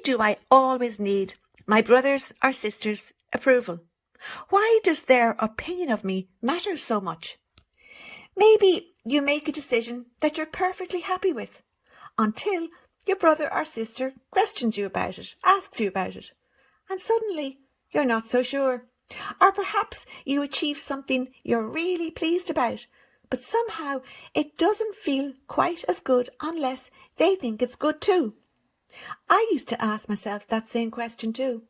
do I always need my brother's or sister's approval? Why does their opinion of me matter so much? Maybe you make a decision that you're perfectly happy with until your brother or sister questions you about it, asks you about it, and suddenly you're not so sure. Or perhaps you achieve something you're really pleased about, but somehow it doesn't feel quite as good unless they think it's good too. I used to ask myself that same question too.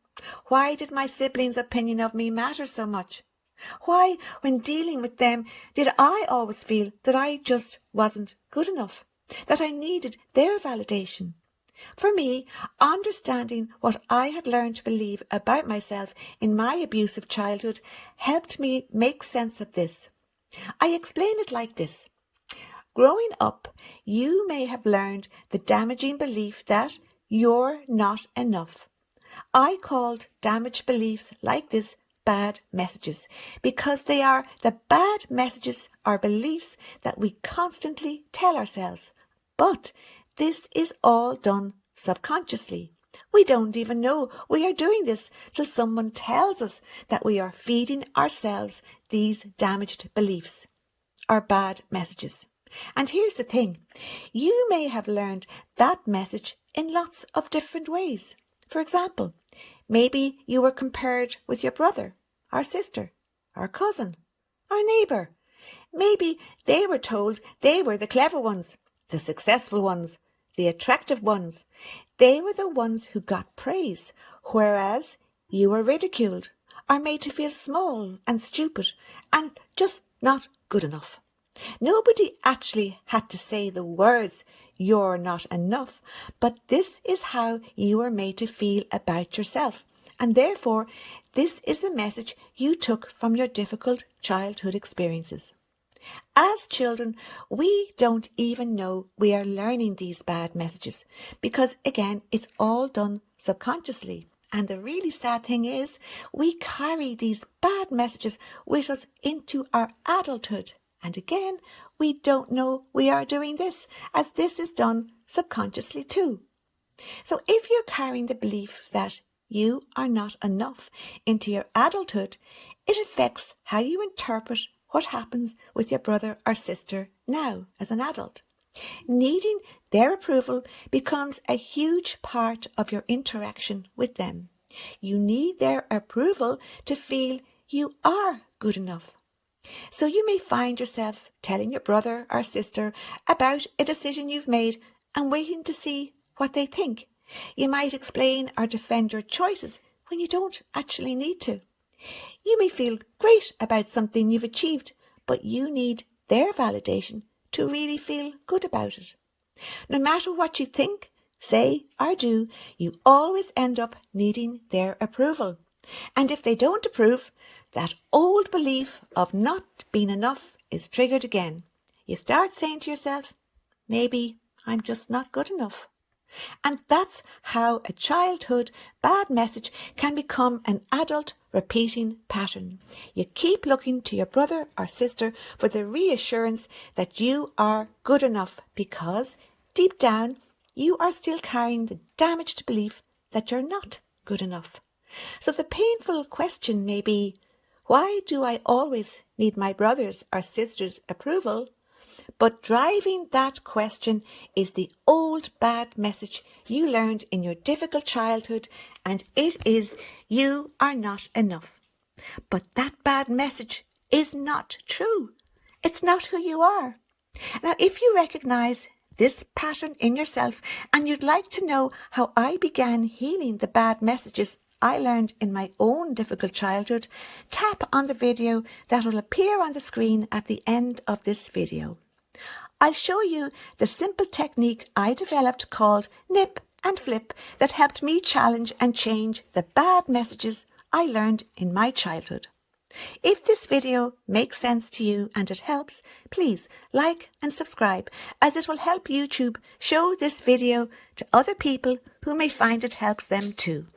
Why did my siblings' opinion of me matter so much? Why, when dealing with them, did I always feel that I just wasn't good enough, that I needed their validation? For me, understanding what I had learned to believe about myself in my abusive childhood helped me make sense of this. I explain it like this. Growing up, you may have learned the damaging belief that you're not enough. I called damaged beliefs like this bad messages because they are the bad messages or beliefs that we constantly tell ourselves. But this is all done subconsciously. We don't even know we are doing this till someone tells us that we are feeding ourselves these damaged beliefs or bad messages. And here's the thing, you may have learned that message in lots of different ways. For example, maybe you were compared with your brother, or sister, or cousin, or neighbour. Maybe they were told they were the clever ones, the successful ones, the attractive ones. They were the ones who got praise, whereas you were ridiculed or made to feel small and stupid and just not good enough. Nobody actually had to say the words, "You're not enough," but this is how you were made to feel about yourself. And therefore, this is the message you took from your difficult childhood experiences. As children, we don't even know we are learning these bad messages because, again, it's all done subconsciously. And the really sad thing is, we carry these bad messages with us into our adulthood. And again, we don't know we are doing this, as this is done subconsciously too. So if you're carrying the belief that you are not enough into your adulthood, it affects how you interpret what happens with your brother or sister now as an adult. Needing their approval becomes a huge part of your interaction with them. You need their approval to feel you are good enough. So you may find yourself telling your brother or sister about a decision you've made and waiting to see what they think. You might explain or defend your choices when you don't actually need to. You may feel great about something you've achieved, but you need their validation to really feel good about it. No matter what you think, say or do, you always end up needing their approval. And if they don't approve, that old belief of not being enough is triggered again. You start saying to yourself, maybe I'm just not good enough. And that's how a childhood bad message can become an adult repeating pattern. You keep looking to your brother or sister for the reassurance that you are good enough because deep down you are still carrying the damaged belief that you're not good enough. So the painful question may be, why do I always need my brother's or sister's approval? But driving that question is the old bad message you learned in your difficult childhood, and it is you are not enough. But that bad message is not true. It's not who you are. Now, if you recognize this pattern in yourself and you'd like to know how I began healing the bad messages I learned in my own difficult childhood, tap on the video that will appear on the screen at the end of this video. I'll show you the simple technique I developed called nip and flip that helped me challenge and change the bad messages I learned in my childhood. If this video makes sense to you and it helps, please like and subscribe, as it will help YouTube show this video to other people who may find it helps them too.